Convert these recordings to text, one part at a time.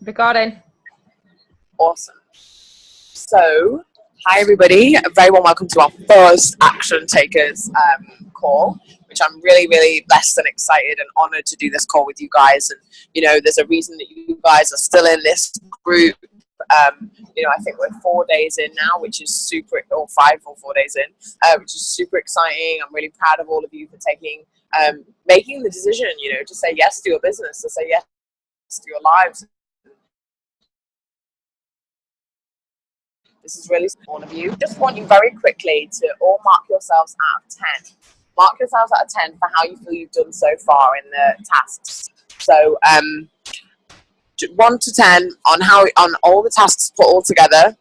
Recording. Awesome. So, hi everybody. A very warm welcome to our first Action Takers call, which I'm really, really blessed and excited and honored to do this call with you guys. And, you know, there's a reason that you guys are still in this group. I think we're 4 days in now, which is super, or 5 or 4 days in, which is super exciting. I'm really proud of all of you for making the decision, to say yes to your business, to say yes to your lives. This is really all of you. Just want you very quickly to all mark yourselves out of 10. Mark yourselves out of 10 for how you feel you've done so far in the tasks. So 1 to 10 on all the tasks put all together,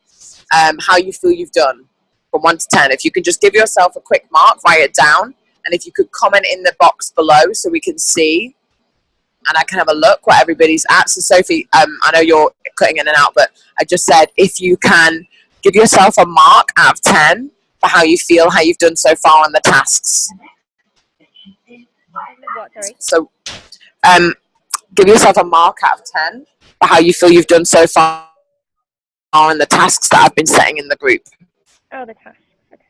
how you feel you've done from 1 to 10. If you could just give yourself a quick mark, write it down, and if you could comment in the box below so we can see and I can have a look what everybody's at. So Sophie, I know you're cutting in and out, but I just said if you can give yourself a mark out of 10 for how you feel, how you've done so far on the tasks. What, sorry? So give yourself a mark out of 10 for how you feel you've done so far on the tasks that I've been setting in the group. Oh, the task. Okay.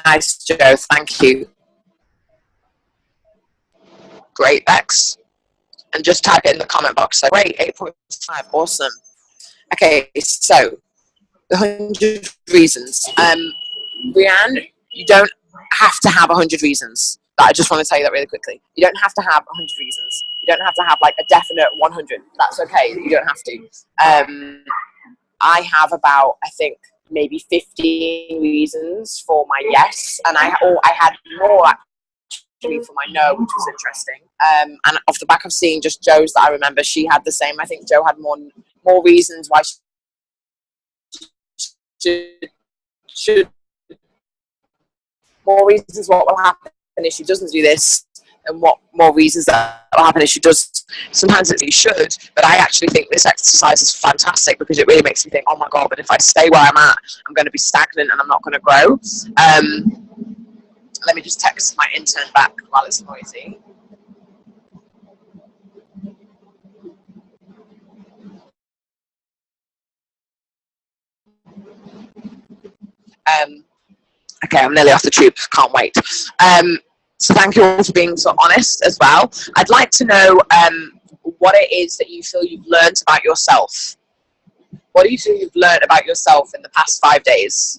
Nice, Joe. Thank you. Great, Bex. And just type it in the comment box. So, great, 8.5. Awesome. Okay, so the 100 reasons. Brianne, you don't have to have 100 reasons. I just want to tell you that really quickly. You don't have to have 100 reasons. You don't have to have like a definite 100. That's okay. You don't have to. I have about, I think, maybe 15 reasons for my yes, and I had more actually for my no, which was interesting. And off the back of seeing just Joe's that I remember, she had the same. I think Joe had more reasons why she should more reasons what will happen if she doesn't do this, and what more reasons that will happen if she does. Sometimes you should, but I actually think this exercise is fantastic because it really makes me think, oh my god, but if I stay where I'm at, I'm going to be stagnant and I'm not going to grow. Let me just text my intern back while it's noisy. Okay, I'm nearly off the tube. Can't wait. So thank you all for being so honest as well. I'd like to know what it is that you feel you've learned about yourself. What do you feel you've learned about yourself in the past 5 days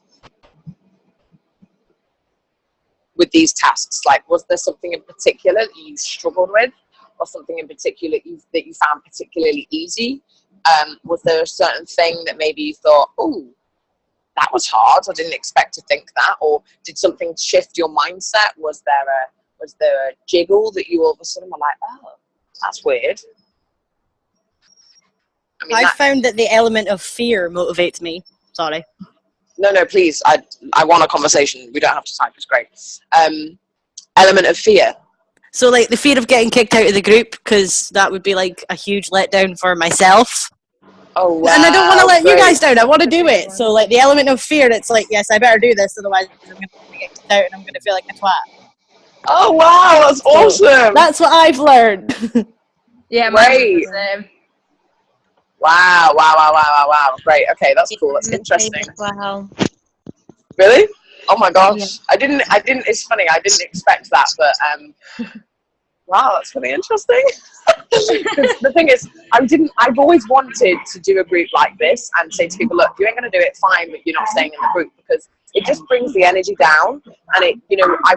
with these tasks? Like, was there something in particular that you struggled with, or something in particular that you found particularly easy? Was there a certain thing that maybe you thought, oh, that was hard, I didn't expect to think that? Or did something shift your mindset? Was there a jiggle that you all of a sudden were like, oh, that's weird? I found that the element of fear motivates me. Sorry. No, please. I want a conversation. We don't have to type. It's great. Element of fear. So, like, the fear of getting kicked out of the group, because that would be, like, a huge letdown for myself. Oh, wow. And I don't want to let you guys down. I want to do it. So, like, the element of fear, it's like, yes, I better do this, otherwise I'm going to get kicked out and I'm going to feel like a twat. Oh, wow. That's awesome. That's what I've learned. Yeah, great. Wow. Great. Okay, that's cool. That's interesting. Wow. Really? Oh my gosh. Yeah. I didn't, it's funny, I didn't expect that, but wow, that's really interesting. The thing is, I've always wanted to do a group like this and say to people, look, you ain't going to do it, fine, but you're not staying in the group, because it just brings the energy down. And I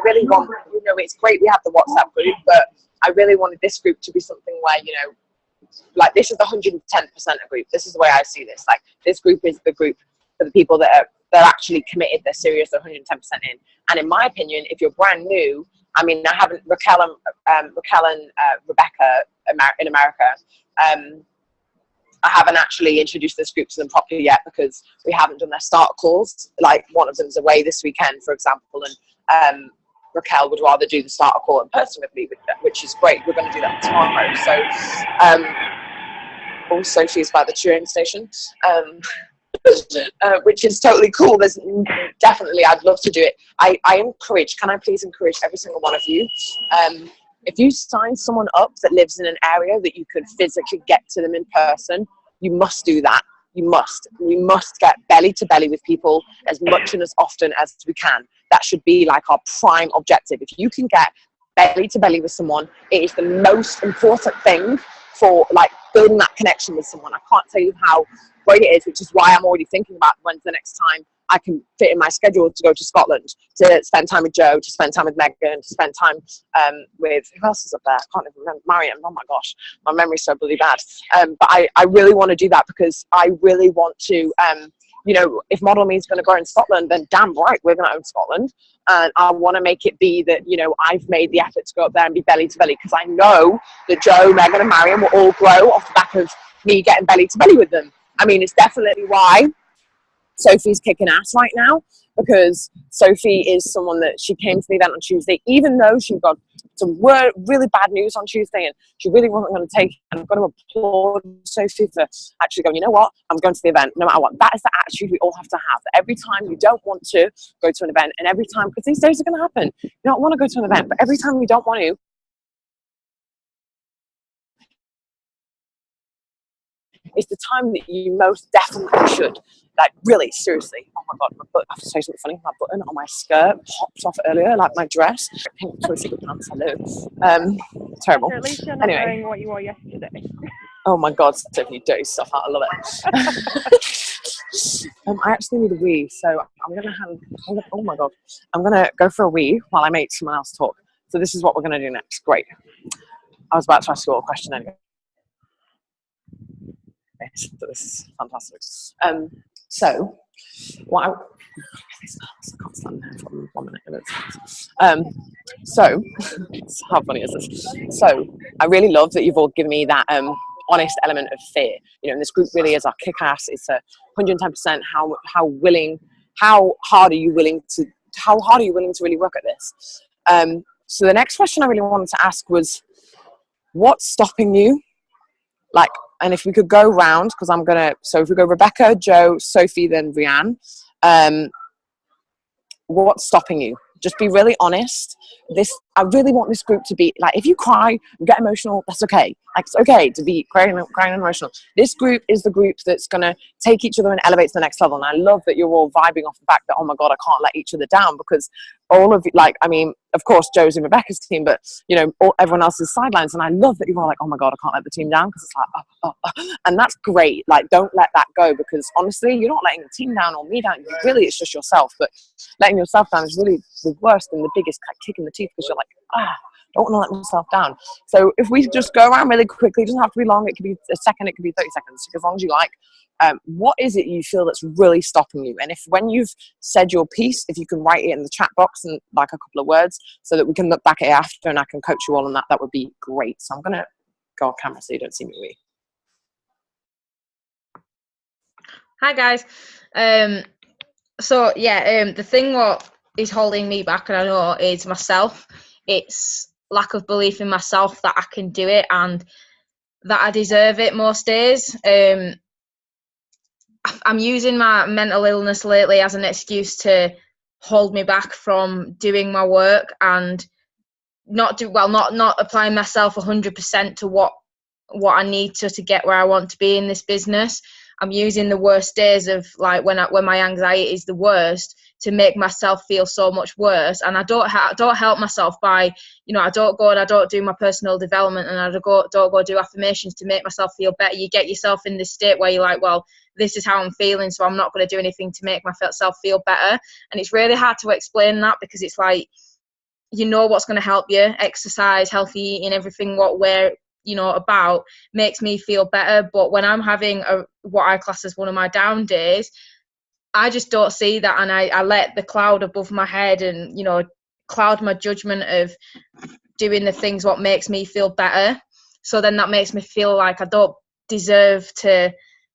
really want, it's great we have the WhatsApp group, but I really wanted this group to be something where, like, this is the 110% of group. This is the way I see this. Like, this group is the group for the people that they're actually committed, they're serious, they're 110% in. And in my opinion, if you're brand new, I mean, I haven't, Raquel and Rebecca in America, I haven't actually introduced this group to them properly yet because we haven't done their start calls. Like, one of them's away this weekend, for example, and Raquel would rather do the starter call in person with me, which is great. We're going to do that tomorrow. So, Sophie's by the cheering station. which is totally cool. There's definitely, I'd love to do it. I encourage, can I please encourage every single one of you, if you sign someone up that lives in an area that you could physically get to them in person, you must do that. You must. We must get belly to belly with people as much and as often as we can. That should be like our prime objective. If you can get belly to belly with someone, it is the most important thing for like building that connection with someone. I can't tell you how great it is, which is why I'm already thinking about when's the next time I can fit in my schedule to go to Scotland, to spend time with Joe, to spend time with Megan, to spend time with, who else is up there? I can't even remember. Mariam. Oh my gosh, my memory's so bloody bad. But I really want to do that because I really want to, you know, if Model Me is going to go in Scotland, then damn right, we're going to own Scotland. And I want to make it be that, you know, I've made the effort to go up there and be belly to belly, because I know that Joe, Megan and Mariam will all grow off the back of me getting belly to belly with them. I mean, it's definitely why Sophie's kicking ass right now, because Sophie is someone that she came to the event on Tuesday, even though she got some really bad news on Tuesday and she really wasn't going to take it. And I've got to applaud Sophie for actually going, you know what, I'm going to the event no matter what. That is the attitude we all have to have. Every time you don't want to go to an event, and every time, because these days are going to happen, you don't want to go to an event, but every time you don't want to, it's the time that you most definitely should. Like, really, seriously. Oh my God, I have to say something funny. My button on my skirt popped off earlier, like my dress. Pink Victoria's Secret pants, hello. Terrible. So at least you're not Anyway. wearing what you wore yesterday. Oh my God, Tiffany, dirty stuff. I love it. I actually need a wee, so I'm gonna oh my God. I'm gonna go for a wee while I make someone else talk. So this is what we're gonna do next. Great. I was about to ask you all a question anyway. So this is fantastic. So, what I can't stand there for 1 minute. So, how funny is this? So, I really love that you've all given me that honest element of fear. You know, and this group really is our kick-ass. It's a 110%. How hard are you willing to really work at this? So the next question I really wanted to ask was, what's stopping you? Like, and if we could go round, because so if we go Rebecca, Joe, Sophie, then Rianne, what's stopping you? Just be really honest. I really want this group to be, like, if you cry and get emotional, that's okay. Like, it's okay to be crying and emotional. This group is the group that's going to take each other and elevate to the next level. And I love that you're all vibing off the fact that, oh my God, I can't let each other down, because all of you, like, I mean, of course, Joe's and Rebecca's team, but, you know, everyone else's sidelines. And I love that you're all like, oh my God, I can't let the team down, because it's like, and that's great. Like, don't let that go, because honestly, you're not letting the team down or me down. Really, it's just yourself. But letting yourself down is really the worst and the biggest kick in the teeth, because you're like, don't want to let myself down. So if we just go around really quickly, it doesn't have to be long. It could be a second, it could be 30 seconds, as long as you like. What is it you feel that's really stopping you? And if, when you've said your piece, if you can write it in the chat box and like a couple of words, so that we can look back at it after and I can coach you all on that, that would be great. So I'm going to go off camera so you don't see me. Hi guys. The thing what is holding me back, and I know, is myself. It's lack of belief in myself that I can do it and that I deserve it most days. I'm using my mental illness lately as an excuse to hold me back from doing my work and not applying myself 100% to what I need to get where I want to be in this business. I'm using the worst days of, like, when my anxiety is the worst, to make myself feel so much worse. And I don't help myself by, you know, I don't go and I don't do my personal development, and I don't go do affirmations to make myself feel better. You get yourself in this state where you're like, well, this is how I'm feeling, so I'm not going to do anything to make myself feel better. And it's really hard to explain that, because it's like, you know what's going to help you, exercise, healthy eating, everything what we're, you know, about makes me feel better. But when I'm having what I class as one of my down days, I just don't see that, and I let the cloud above my head and, you know, cloud my judgment of doing the things what makes me feel better. So then that makes me feel like I don't deserve to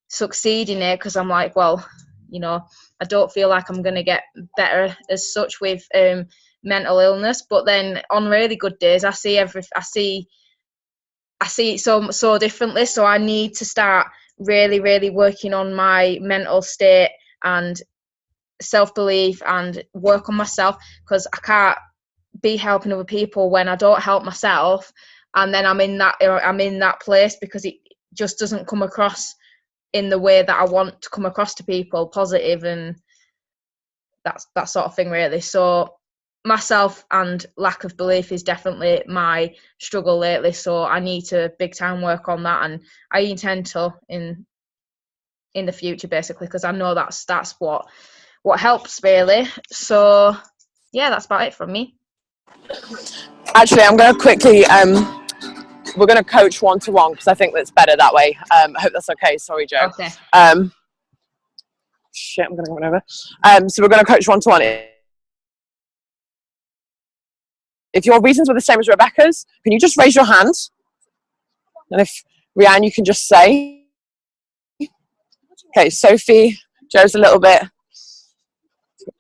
succeed in it, because I'm like, well, you know, I don't feel like I'm going to get better as such with mental illness. But then on really good days, I see it so differently. So I need to start really, really working on my mental state and self-belief and work on myself, because I can't be helping other people when I don't help myself, and then I'm in that place, because it just doesn't come across in the way that I want to come across to people, positive, and that sort of thing, really. So myself and lack of belief is definitely my struggle lately, so I need to big time work on that, and I intend to in the future, basically, because I know that's what helps, really. So yeah, that's about it from me. Actually, I'm going to quickly, we're going to coach one-to-one because I think that's better that way. I hope that's okay. Sorry, Joe. Okay. Shit, I'm going to go over. So we're going to coach one-to-one. If your reasons were the same as Rebecca's, can you just raise your hand? And if Rianne, you can just say. Okay, Sophie, Joe's a little bit.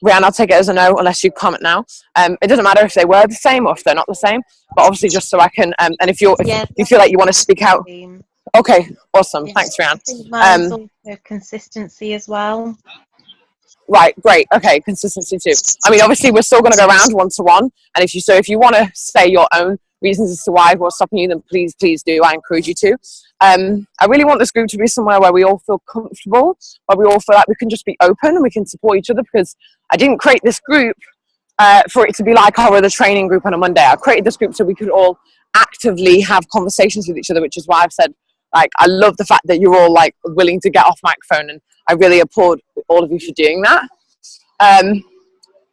Rianne, I'll take it as a no unless you comment now. It doesn't matter if they were the same or if they're not the same, but obviously just so I can, and if you feel like you want to speak out. Okay, awesome. Yes. Thanks, Rianne. I think mine's also consistency as well. Right, great. Okay, consistency too. I mean, obviously we're still going to go around one-to-one, and if you want to say your own reasons as to why what's stopping you, then please do. I encourage you to. I really want this group to be somewhere where we all feel comfortable, where we all feel like we can just be open and we can support each other, because I didn't create this group for it to be like our other training group on a Monday. I created this group so we could all actively have conversations with each other, which is why I've said, like, I love the fact that you're all like willing to get off microphone, and I really applaud all of you for doing that.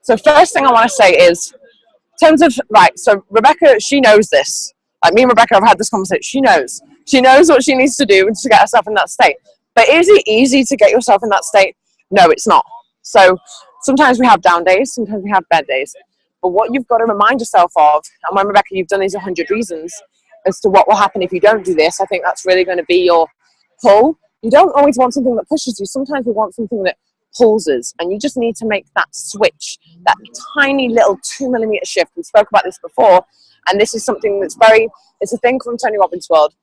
So first thing I want to say is, in terms of, right, so Rebecca, she knows this. Like, me and Rebecca have had this conversation. She knows what she needs to do to get herself in that state. But is it easy to get yourself in that state? No, it's not. So sometimes we have down days, sometimes we have bad days. But what you've got to remind yourself of, and when, Rebecca, you've done these 100 reasons as to what will happen if you don't do this, I think that's really going to be your pull. You don't always want something that pushes you. Sometimes we want something that pulls us, and you just need to make that switch, that tiny little 2mm shift. We spoke about this before, and this is something that's it's a thing from Tony Robbins' world,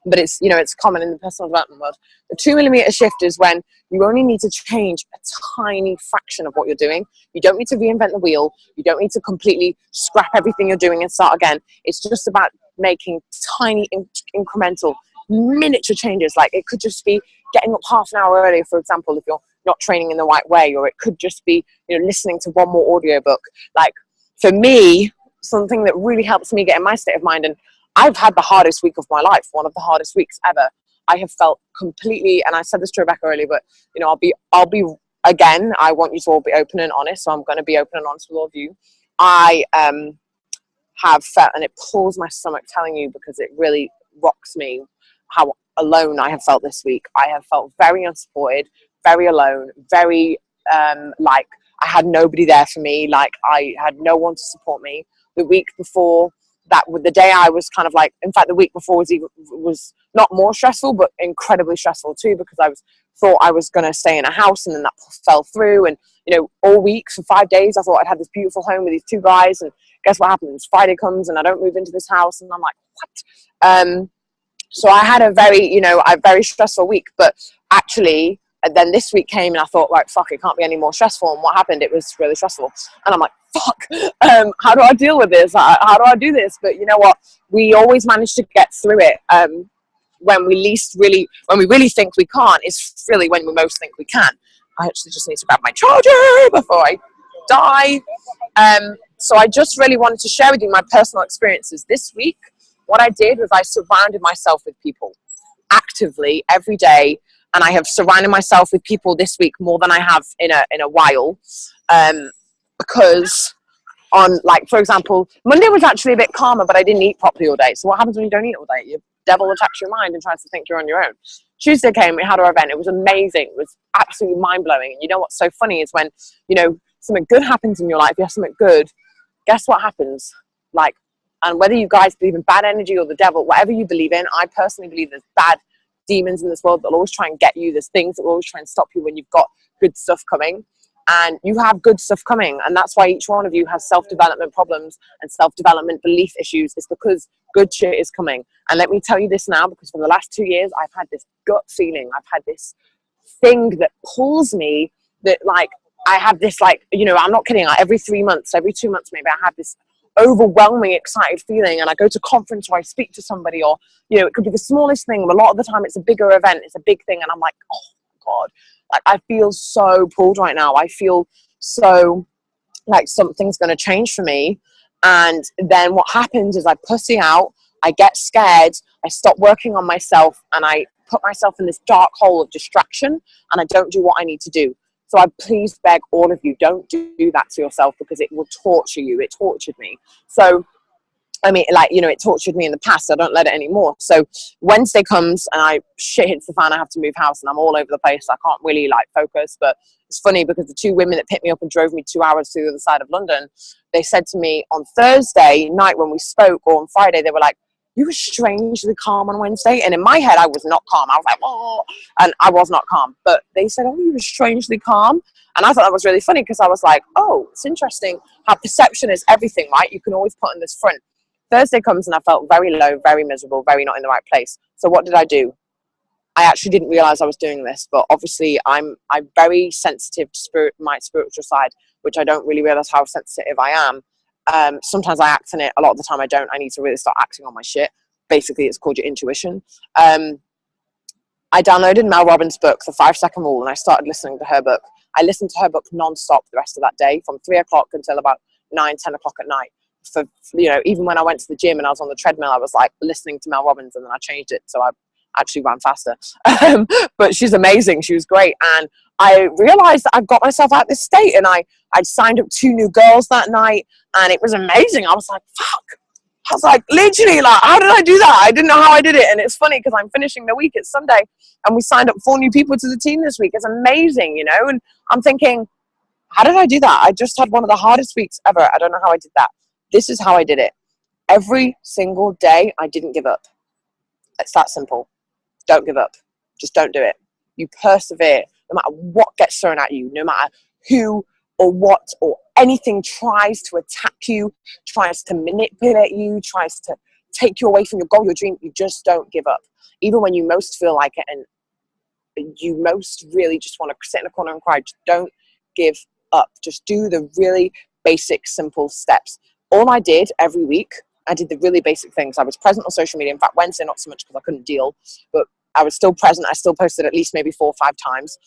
but it's, it's common in the personal development world. The 2mm shift is when you only need to change a tiny fraction of what you're doing. You don't need to reinvent the wheel. You don't need to completely scrap everything you're doing and start again. It's just about making tiny incremental miniature changes. Like, it could just be getting up half an hour earlier, for example, if you're not training in the right way, or it could just be, listening to one more audiobook. Like, for me, something that really helps me get in my state of mind, and I've had the hardest week of my life, one of the hardest weeks ever. I have felt completely, and I said this to Rebecca earlier, but I'll be again, I want you to all be open and honest, so I'm going to be open and honest with all of you. I have felt, and it pulls my stomach telling you, because it really rocks me how alone I have felt this week. I have felt very unsupported, very alone, very like I had nobody there for me, like I had no one to support me. The week before that, the day I was kind of like, in fact, the week before was not more stressful, but incredibly stressful too, because I thought I was going to stay in a house, and then that fell through. And all week for 5 days, I thought I'd had this beautiful home with these 2 guys, and guess what happens? Friday comes and I don't move into this house, and I'm like, what? So I had a very stressful week, but actually, and then this week came and I thought, right, fuck, it can't be any more stressful. And what happened? It was really stressful. And I'm like, fuck, how do I deal with this? How do I do this? But you know what? We always manage to get through it. When we really think we can't, is really when we most think we can. I actually just need to grab my charger before I die. So I just really wanted to share with you my personal experiences this week. What I did was I surrounded myself with people actively every day, and I have surrounded myself with people this week more than I have in a while, because on, like, for example, Monday was actually a bit calmer, but I didn't eat properly all day. So what happens when you don't eat all day? Your devil attacks your mind and tries to think you're on your own. Tuesday came, we had our event. It was amazing. It was absolutely mind-blowing. And you know what's so funny is when, something good happens in your life, you have something good, guess what happens? Like, and whether you guys believe in bad energy or the devil, whatever you believe in, I personally believe there's bad demons in this world that will always try and get you. There's things that will always try and stop you when you've got good stuff coming. and you have good stuff coming. And that's why each one of you has self-development problems and self-development belief issues. It's because good shit is coming. And let me tell you this now, because for the last 2 years, I've had this gut feeling. I've had this thing that pulls me, that like, I have this like, you know, I'm not kidding, like every 3 months, every 2 months maybe, I have this overwhelming excited feeling, and I go to conference or I speak to somebody, or, you know, it could be the smallest thing, but a lot of the time it's a bigger event, it's a big thing, and I'm like, oh God, like I feel so pulled right now. I feel so like something's going to change for me. And then what happens is I pussy out, I get scared, I stop working on myself, and I put myself in this dark hole of distraction, and I don't do what I need to do. So I please beg all of you, don't do that to yourself, because it will torture you. It tortured me. So, I mean, like, you know, it tortured me in the past. So I don't let it anymore. So Wednesday comes and shit hits the fan. I have to move house and I'm all over the place. I can't really like focus. But it's funny because the 2 women that picked me up and drove me 2 hours to the other side of London, they said to me on Thursday night when we spoke, or on Friday, they were like, you were strangely calm on Wednesday. And in my head, I was not calm. I was like, oh, and I was not calm. But they said, oh, you were strangely calm. And I thought that was really funny, because I was like, oh, it's interesting how perception is everything, right? You can always put in this front. Thursday comes and I felt very low, very miserable, very not in the right place. So what did I do? I actually didn't realize I was doing this, but obviously I'm very sensitive to my spiritual side, which I don't really realize how sensitive I am. Sometimes I act on it. A lot of the time I don't. I need to really start acting on my shit. Basically, it's called your intuition. I downloaded Mel Robbins' book, The 5-Second Rule, and I started listening to her book. I listened to her book non-stop the rest of that day, from 3 o'clock until about 9, 10 o'clock at night. For, you know, even when I went to the gym and I was on the treadmill, I was like listening to Mel Robbins, and then I changed it. So I actually ran faster. But she's amazing. She was great. And I realized that I've got myself out of this state, and I'd signed up 2 new girls that night, and it was amazing. I was like, fuck. I was like, literally, like, how did I do that? I didn't know how I did it. And it's funny because I'm finishing the week. It's Sunday, and we signed up 4 new people to the team this week. It's amazing, you know? And I'm thinking, how did I do that? I just had one of the hardest weeks ever. I don't know how I did that. This is how I did it. Every single day, I didn't give up. It's that simple. Don't give up. Just don't do it. You persevere, no matter what gets thrown at you, no matter who or what or anything tries to attack you, tries to manipulate you, tries to take you away from your goal, your dream. You just don't give up. Even when you most feel like it and you most really just want to sit in a corner and cry, just don't give up. Just do the really basic, simple steps. All I did every week, I did the really basic things. I was present on social media. In fact, Wednesday, not so much because I couldn't deal, but I was still present. I still posted at least maybe 4 or 5 times,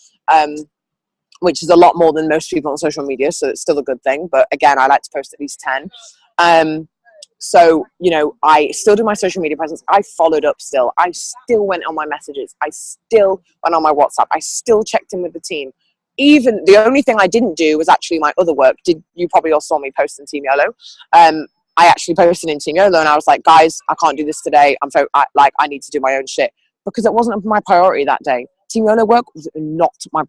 which is a lot more than most people on social media. So it's still a good thing. But again, I like to post at least 10. So, you know, I still do my social media presence. I followed up still. I still went on my messages. I still went on my WhatsApp. I still checked in with the team. Even the only thing I didn't do was actually my other work. You probably all saw me post in Team YOLO. I actually posted in Team YOLO and I was like, guys, I can't do this today. I need to do my own shit, because it wasn't my priority that day. Team YOLO work was not my,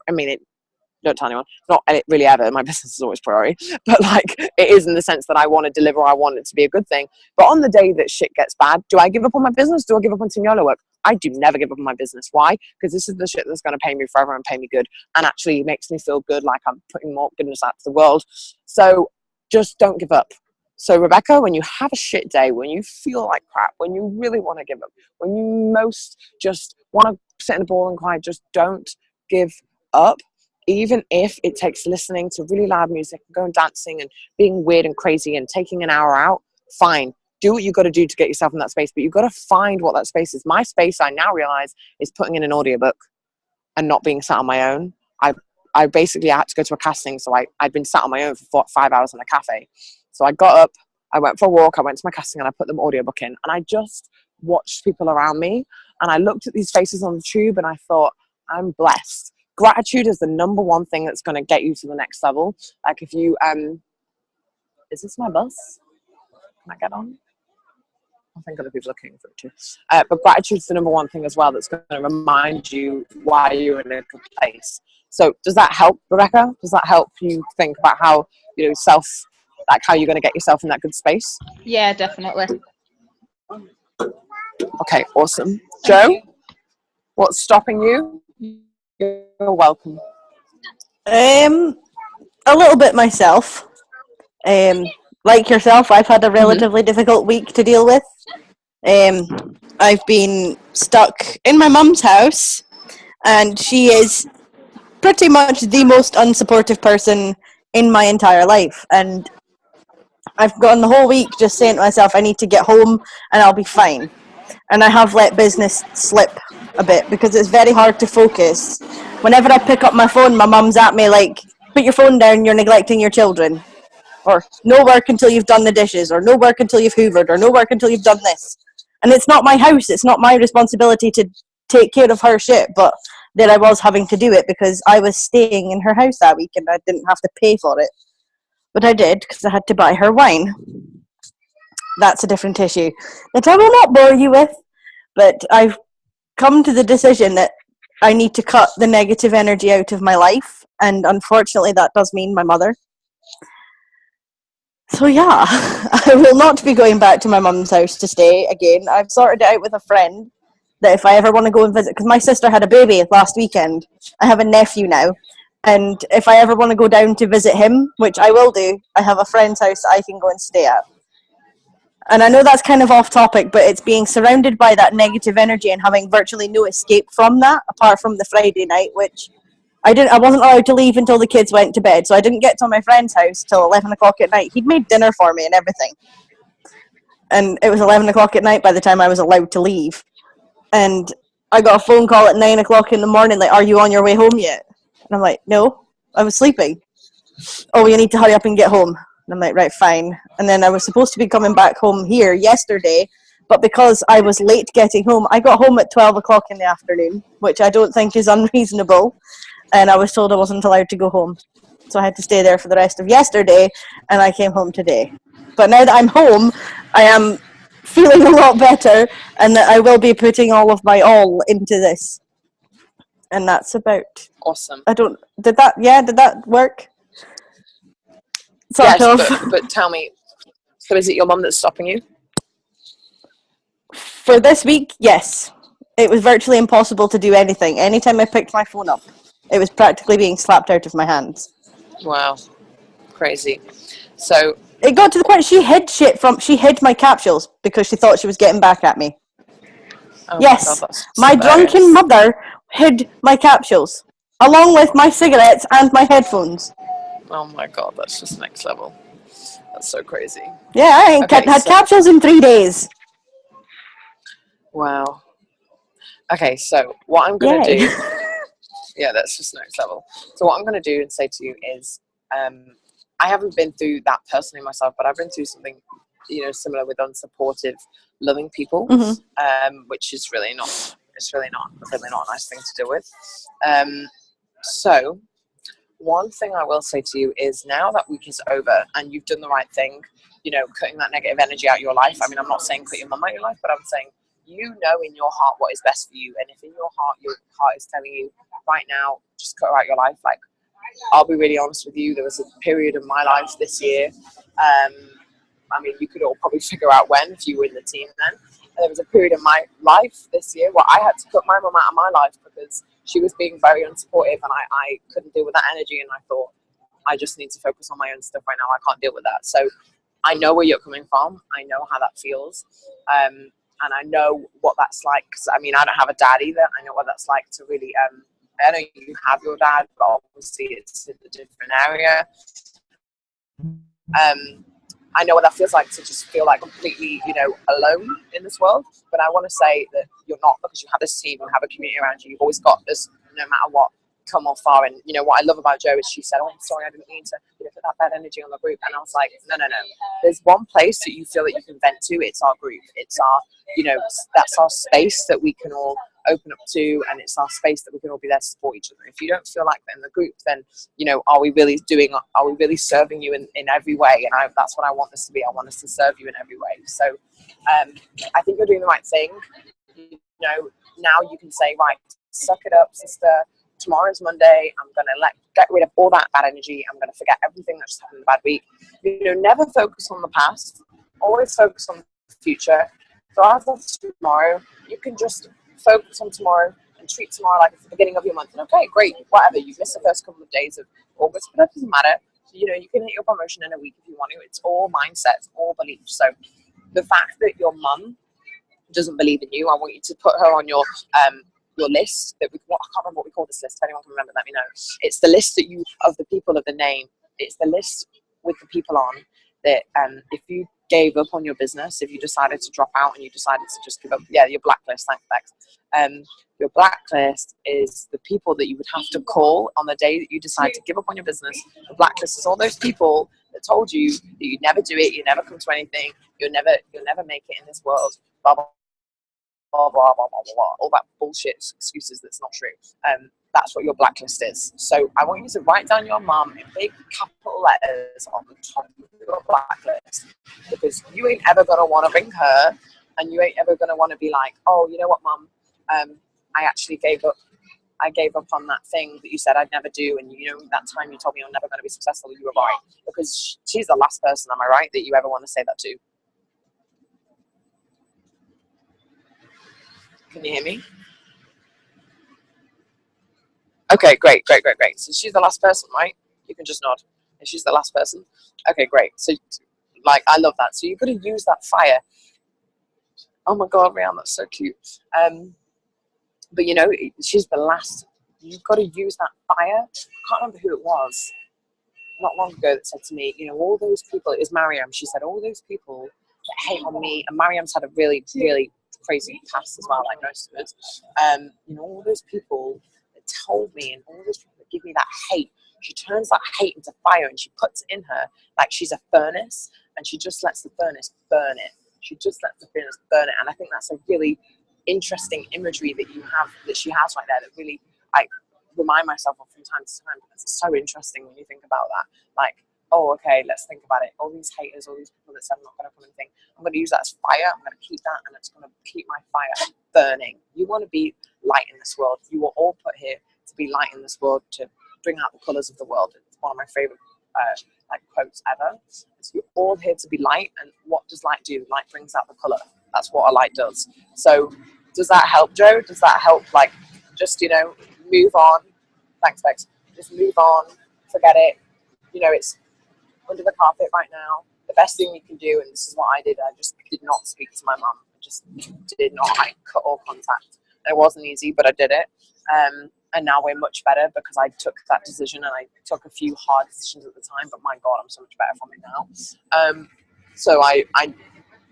don't tell anyone, not really ever. My business is always priority, but like it is in the sense that I want to deliver. I want it to be a good thing. But on the day that shit gets bad, do I give up on my business? Do I give up on Team YOLO work? I do never give up on my business. Why? Because this is the shit that's going to pay me forever and pay me good, and actually makes me feel good, like I'm putting more goodness out to the world. So just don't give up. So Rebecca, when you have a shit day, when you feel like crap, when you really want to give up, when you most just want to sit in a ball and cry, just don't give up. Even if it takes listening to really loud music and going dancing and being weird and crazy and taking an hour out, fine. Do what you got to do to get yourself in that space, but you've got to find what that space is. My space, I now realize, is putting in an audiobook and not being sat on my own. I basically had to go to a casting, so I'd been sat on my own for 5 hours in a cafe. So I got up, I went for a walk, I went to my casting, and I put the audiobook in. And I just watched people around me, and I looked at these faces on the tube, and I thought, I'm blessed. Gratitude is the number one thing that's going to get you to the next level. Like if you, is this my bus? Can I get on? I think other people are looking for it too. But gratitude is the number one thing as well that's going to remind you why you're in a good place. So does that help, Rebecca? Does that help you think about how, you know, how you're going to get yourself in that good space? Yeah, definitely. Okay, awesome. Joe, what's stopping you? You're welcome. a little bit myself. Like yourself, I've had a relatively difficult week to deal with. I've been stuck in my mum's house, and she is pretty much the most unsupportive person in my entire life. And I've gone the whole week just saying to myself, I need to get home and I'll be fine. And I have let business slip a bit because it's very hard to focus. Whenever I pick up my phone, my mum's at me like, put your phone down, you're neglecting your children. Or no work until you've done the dishes, or no work until you've hoovered, or no work until you've done this. And it's not my house, it's not my responsibility to take care of her shit, but there I was having to do it because I was staying in her house that week and I didn't have to pay for it. But I did because I had to buy her wine. That's a different issue that I will not bore you with, but I've come to the decision that I need to cut the negative energy out of my life, and unfortunately that does mean my mother. So yeah, I will not be going back to my mum's house to stay again. I've sorted it out with a friend that if I ever want to go and visit, because my sister had a baby last weekend. I have a nephew now. And if I ever want to go down to visit him, which I will do, I have a friend's house I can go and stay at. And I know that's kind of off topic, but it's being surrounded by that negative energy and having virtually no escape from that, apart from the Friday night, which I wasn't allowed to leave until the kids went to bed, so I didn't get to my friend's house till 11 o'clock at night. He'd made dinner for me and everything. And it was 11 o'clock at night by the time I was allowed to leave. And I got a phone call at 9 o'clock in the morning, like, are you on your way home yet? And I'm like, no, I was sleeping. Oh, you need to hurry up and get home. And I'm like, right, fine. And then I was supposed to be coming back home here yesterday, but because I was late getting home, I got home at 12 o'clock in the afternoon, which I don't think is unreasonable. And I was told I wasn't allowed to go home. So I had to stay there for the rest of yesterday, and I came home today. But now that I'm home, I am feeling a lot better, and that I will be putting all of my all into this. And that's about... Awesome. Did that work? Sort of. But tell me, so is it your mum that's stopping you? For this week, yes. It was virtually impossible to do anything. Anytime I picked my phone up, it was practically being slapped out of my hands. Wow. Crazy. So it got to the point she hid my capsules because she thought she was getting back at me. Oh yes, my God, my drunken mother hid my capsules, along with my cigarettes and my headphones. Oh my God, that's just next level. That's so crazy. Yeah, I ain't had capsules in 3 days. Wow. Okay, so what I'm going to do... Yeah, that's just next level. So what I'm going to do and say to you is, I haven't been through that personally myself, but I've been through something, similar with unsupportive, loving people, which is really not a nice thing to deal with. So one thing I will say to you is, now that week is over and you've done the right thing, cutting that negative energy out of your life. I mean, I'm not saying cut your mum out of your life, but I'm saying you know in your heart what is best for you. And if in your heart is telling you right now, just cut her out your life. Like, I'll be really honest with you. There was a period of my life this year. I mean, you could all probably figure out when if you were in the team then. And there was a period of my life this year where I had to cut my mum out of my life because she was being very unsupportive and I couldn't deal with that energy. And I thought, I just need to focus on my own stuff right now. I can't deal with that. So I know where you're coming from. I know how that feels. And I know what that's like. Cause, I mean, I don't have a dad either. I know what that's like to really, I know you have your dad, but obviously it's in a different area. I know what that feels like to just feel like completely, alone in this world. But I want to say that you're not, because you have this team, you have a community around you. You've always got this, no matter what, come on far. And what I love about Jo is she said, oh, I'm sorry, I didn't mean to put that bad energy on the group. And I was like, no. There's one place that you feel that you can vent to. It's our group. It's our, that's our space that we can all open up to, and it's our space that we can all be there to support each other. If you don't feel like that in the group, then are we really serving you in every way? And that's what I want this to be. I want us to serve you in every way. So I think you're doing the right thing. Now you can say, right, suck it up, sister. Tomorrow's Monday. I'm gonna get rid of all that bad energy. I'm gonna forget everything that just happened in the bad week. Never focus on the past. Always focus on the future. So as of tomorrow, you can just focus on tomorrow and treat tomorrow like it's the beginning of your month. And okay, great, whatever. You've missed the first couple of days of August, but that doesn't matter. You know, you can hit your promotion in a week if you want to. It's all mindset, it's all beliefs. So the fact that your mum doesn't believe in you, I want you to put her on your list. I can't remember what we call this list. If anyone can remember, let me know. It's the list that you of the people of the name. It's the list with the people on that. If you gave up on your business, if you decided to drop out and you decided to just give up, your blacklist. Thanks, Bex. Your blacklist is the people that you would have to call on the day that you decide to give up on your business. The blacklist is all those people that told you that you'd never do it, you never come to anything, you'll never make it in this world. Blah blah blah blah blah blah blah. All that bullshit excuses that's not true. That's what your blacklist is. So I want you to write down your mum in big capital letters on the top of your blacklist, because you ain't ever gonna want to ring her, and you ain't ever gonna want to be like, oh, you know what, mum, I actually gave up. I gave up on that thing that you said I'd never do, and you know that time you told me I'm never going to be successful. You were right, because she's the last person, am I right, that you ever want to say that to? Can you hear me? Okay, great. So she's the last person, right? You can just nod. And she's the last person. Okay, great. So, like, I love that. So you've got to use that fire. Oh my God, Rihanna, that's so cute. But you know, she's the last. You've got to use that fire. I can't remember who it was. Not long ago, that said to me, you know, all those people. It was Mariam. She said, all those people that hate on me. And Mariam's had a really, really crazy past as well, like most of us. You know, all those people that told me, and all those people that give me that hate. She turns that hate into fire, and she puts it in her like she's a furnace, and she just lets the furnace burn it. She just lets the furnace burn it, and I think that's a really interesting imagery that you have, that she has right there, that really I remind myself of from time to time, because it's so interesting when you think about that. Like, oh, okay, let's think about it. All these haters, all these people that said I'm not going to come and think, I'm going to use that as fire. I'm going to keep that, and it's going to keep my fire burning. You want to be light in this world. You were all put here to be light in this world, to bring out the colours of the world. It's one of my favourite quotes ever. So you're all here to be light, and what does light do? Light brings out the colour. That's what a light does. So does that help, Joe? Does that help, like, just, you know, move on? Thanks, Bex. Just move on, forget it. You know, it's under the carpet right now. The best thing you can do, and this is what I did, I just did not speak to my mum. I just did not. I cut all contact. It wasn't easy, but I did it. And now we're much better because I took that decision, and I took a few hard decisions at the time, but my God, I'm so much better from it now. So I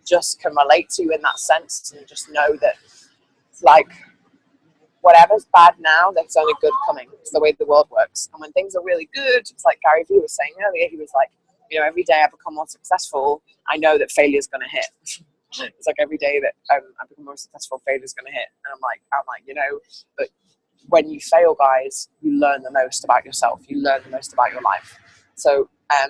just can relate to you in that sense, and just know that, like, whatever's bad now, there's only good coming. It's the way the world works. And when things are really good, it's like Gary Vee was saying earlier, he was like, you know, every day I become more successful, I know that failure's going to hit. It's like every day that I become more successful, failure's going to hit. And I'm like, you know, but when you fail, guys, you learn the most about yourself. You learn the most about your life. So I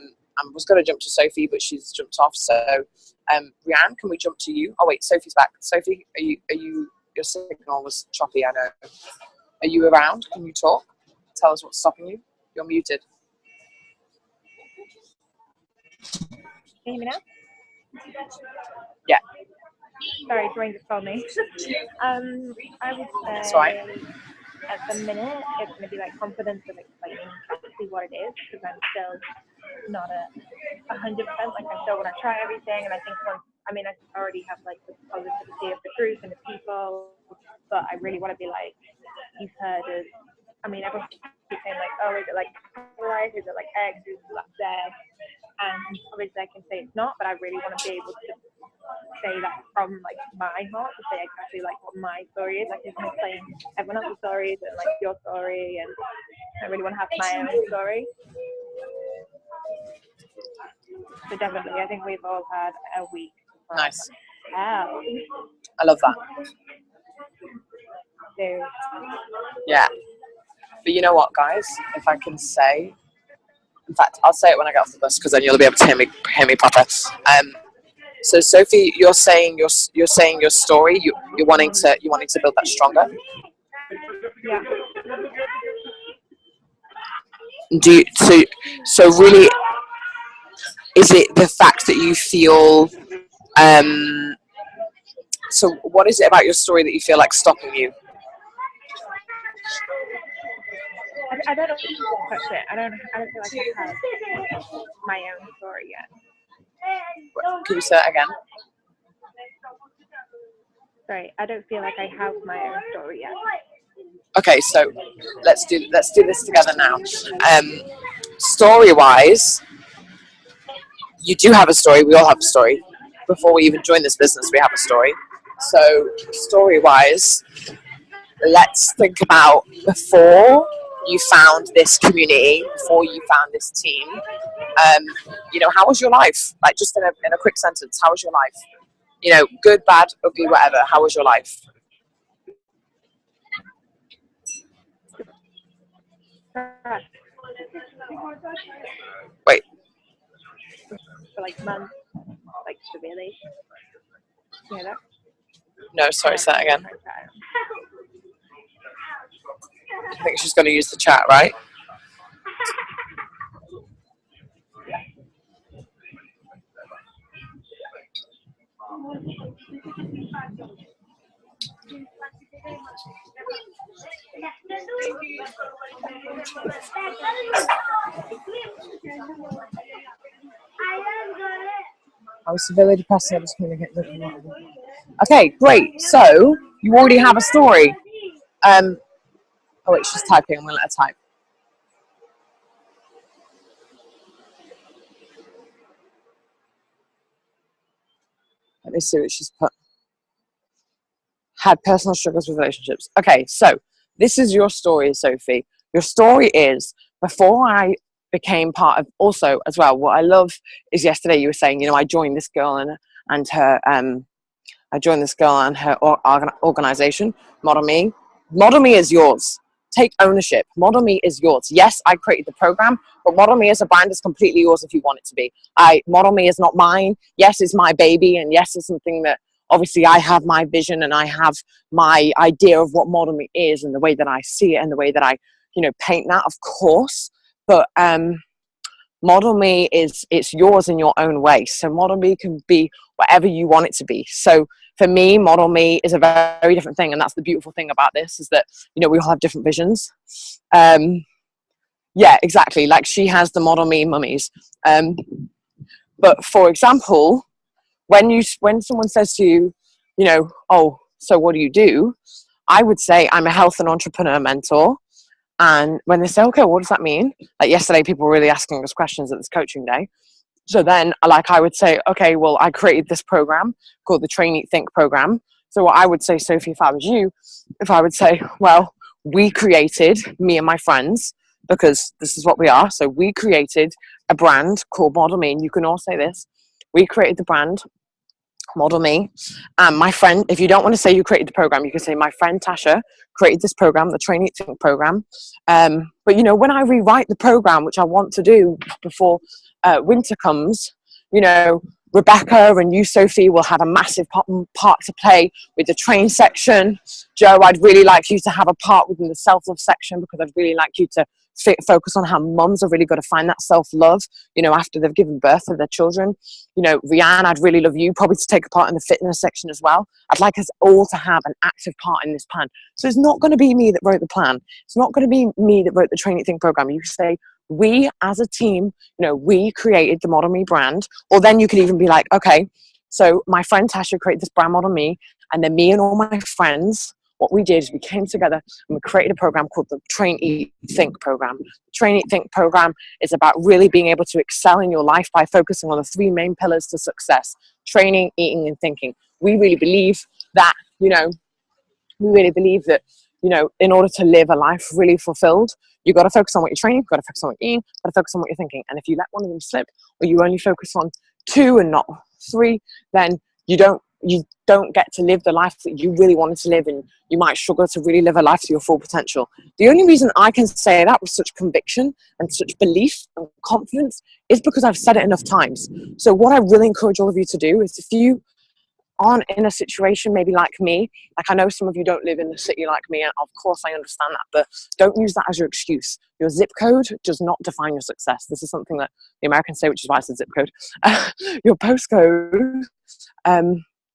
was going to jump to Sophie, but she's jumped off. So Rianne, can we jump to you? Oh wait, Sophie's back. Sophie, are you? Your signal was choppy, I know. Are you around? Can you talk? Tell us what's stopping you. You're muted. Can you hear me now? Yeah. Sorry, Dwayne just called me. I would say That's right. at the minute it's going to be like confidence of explaining exactly what it is, because I'm still not 100%. Like, I still want to try everything, and I think once, I mean, I already have like the positivity of the group and the people, but I really want to be like, you've heard of, I mean, everyone keeps saying like, oh, is it like life? Is it like X? Is it like Z? And obviously I can say it's not, but I really want to be able to say that from like my heart, to say exactly like what my story is. Like, you can explain everyone else's stories and like your story, and I really want to have my own story. So definitely, I think we've all had a week. Nice. Wow. I love that. So, Yeah. But you know what, guys? If I can say, in fact, I'll say it when I get off the bus, because then you'll be able to hear me proper. So Sophie, you're saying your story. You're wanting to build that stronger. yeah. So really, is it the fact that you feel? So what is it about your story that you feel like stopping you? I don't know touch it. I don't feel like I have my own story yet. Can you say that again? Sorry, I don't feel like I have my own story yet. Okay, so let's do this together now. Story wise, you do have a story. We all have a story. Before we even join this business, we have a story. So story wise, let's think about before you found this community, before you found this team. How was your life? Like, just in a quick sentence, how was your life? Good, bad, ugly, whatever. How was your life? Wait. For like months, like severely. You hear that? No, sorry, say that again. I think she's going to use the chat, right? I was severely depressed. I was communicating. Okay, great. So you already have a story. Oh wait, she's typing. I'm gonna let her type. Let me see what she's put. Had personal struggles with relationships. Okay, so this is your story, Sophie. Your story is, before I became part of, also as well, what I love is yesterday you were saying, I joined this girl and her organization, Model Me. Model Me is yours. Take ownership. Model Me is yours. Yes, I created the program, but Model Me as a brand is completely yours if you want it to be. Model Me is not mine. Yes, it's my baby, and yes, it's something that obviously I have my vision and I have my idea of what Model Me is and the way that I see it and the way that I, paint that, of course. But Model Me it's yours in your own way. So Model Me can be whatever you want it to be. So for me, Model Me is a very different thing, and that's the beautiful thing about this, is that we all have different visions. Yeah, exactly. Like, she has the Model Me mummies. But for example, when someone says to you, oh, so what do? I would say I'm a health and entrepreneur mentor. And when they say, okay, what does that mean? Like yesterday, people were really asking us questions at this coaching day. So then, I would say, okay, well, I created this program called the Train, Eat, Think program. So what I would say, Sophie, if I was you, I would say, well, we created, me and my friends, because this is what we are. So we created a brand called Model Me. And you can all say this. We created the brand Model Me. My friend, if you don't want to say you created the program, you can say my friend Tasha created this program, the Train, Eat, Think program. But when I rewrite the program, which I want to do before winter comes, Rebecca and you, Sophie, will have a massive part to play with the train section. Joe, I'd really like you to have a part within the self-love section, because I'd really like you to focus on how mums are really got to find that self-love, after they've given birth to their children. Rianne, I'd really love you probably to take a part in the fitness section as well. I'd like us all to have an active part in this plan. So it's not going to be me that wrote the plan. It's not going to be me that wrote the Train, Eat, Think program. You say, we as a team, we created the Model Me brand. Or then you could even be like, okay, so my friend Tasha created this brand Model Me, and then me and all my friends, what we did is we came together and we created a program called the Train, Eat, Think program. The Train, Eat, Think program is about really being able to excel in your life by focusing on the 3 main pillars to success: training, eating, and thinking. We really believe that, in order to live a life really fulfilled, you've got to focus on what you're training, you've got to focus on what you're eating, you've got to focus on what you're thinking. And if you let one of them slip, or you only focus on 2 and not 3, then you don't get to live the life that you really wanted to live, and you might struggle to really live a life to your full potential. The only reason I can say that with such conviction and such belief and confidence is because I've said it enough times. So what I really encourage all of you to do is, if you aren't in a situation maybe like me, like I know some of you don't live in a city like me, and of course I understand that, but don't use that as your excuse. Your zip code does not define your success. This is something that the Americans say, which is why I said zip code. Your postcode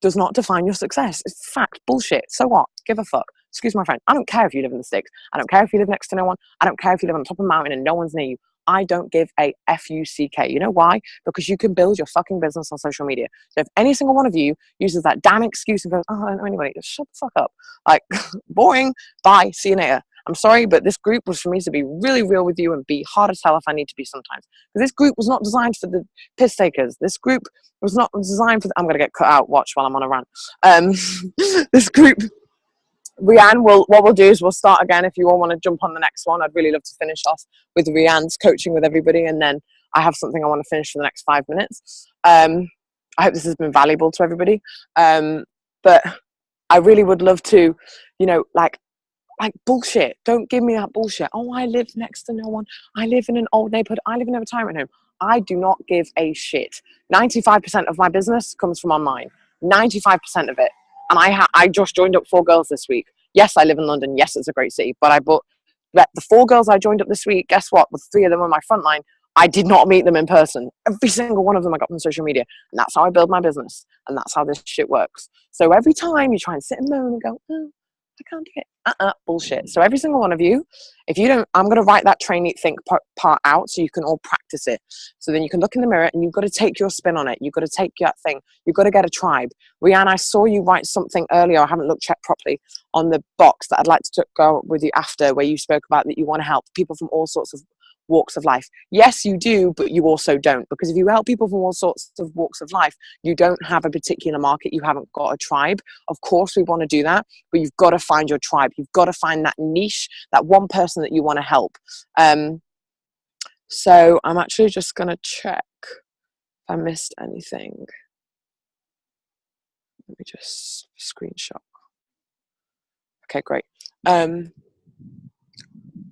does not define your success. It's fact, bullshit. So what? Give a fuck. excuse my French, I don't care if you live in the sticks. I don't care if you live next to no one. I don't care if you live on top of a mountain and no one's near you. I don't give a F-U-C-K. You know why? Because you can build your fucking business on social media. So if any single one of you uses that damn excuse and goes, oh, I don't know anybody, just shut the fuck up. Like, boring, bye, see you later. I'm sorry, but this group was for me to be really real with you and be hard as hell if I need to be sometimes. Because this group was not designed for the piss takers. This group was not designed for, I'm going to get cut out, watch while I'm on a rant. This group, Rianne, what we'll do is we'll start again. If you all want to jump on the next one, I'd really love to finish off with Rianne's coaching with everybody. And then I have something I want to finish for the next 5 minutes. I hope this has been valuable to everybody. But I really would love to, you know, like bullshit. Don't give me that bullshit. Oh, I live next to no one. I live in an old neighborhood. I live in a retirement home. I do not give a shit. 95% of my business comes from online. 95% of it. And I just joined up 4 girls this week. Yes, I live in London. Yes, it's a great city. But the 4 girls I joined up this week, guess what? With 3 of them on my front line, I did not meet them in person. Every single one of them I got from social media. And that's how I build my business. And that's how this shit works. So every time you try and sit and moan and go, oh, I can't do it. Bullshit. So every single one of you, if you don't, I'm going to write that train, eat, think part out so you can all practice it. So then you can look in the mirror and you've got to take your spin on it. You've got to take that thing. You've got to get a tribe. Rianne, I saw you write something earlier. I haven't checked properly on the box that I'd like to go with you after, where you spoke about that you want to help people from all sorts of walks of life. Yes, you do, but you also don't, because if you help people from all sorts of walks of life, you don't have a particular market, you haven't got a tribe. Of course we want to do that, but you've got to find your tribe. You've got to find that niche, that one person that you want to help. So I'm actually just going to check if I missed anything. Let me just screenshot. Okay, great.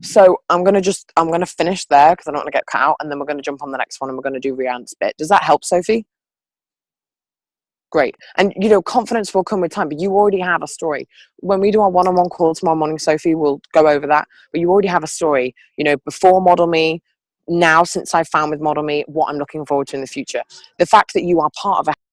So I'm going to finish there because I don't want to get cut out, and then we're going to jump on the next one and we're going to do Rianne's bit. Does that help, Sophie? Great. And, you know, confidence will come with time, but you already have a story. When we do our one-on-one call tomorrow morning, Sophie, we'll go over that, but you already have a story, you know, before Model Me, now since I've found with Model Me, what I'm looking forward to in the future. The fact that you are part of a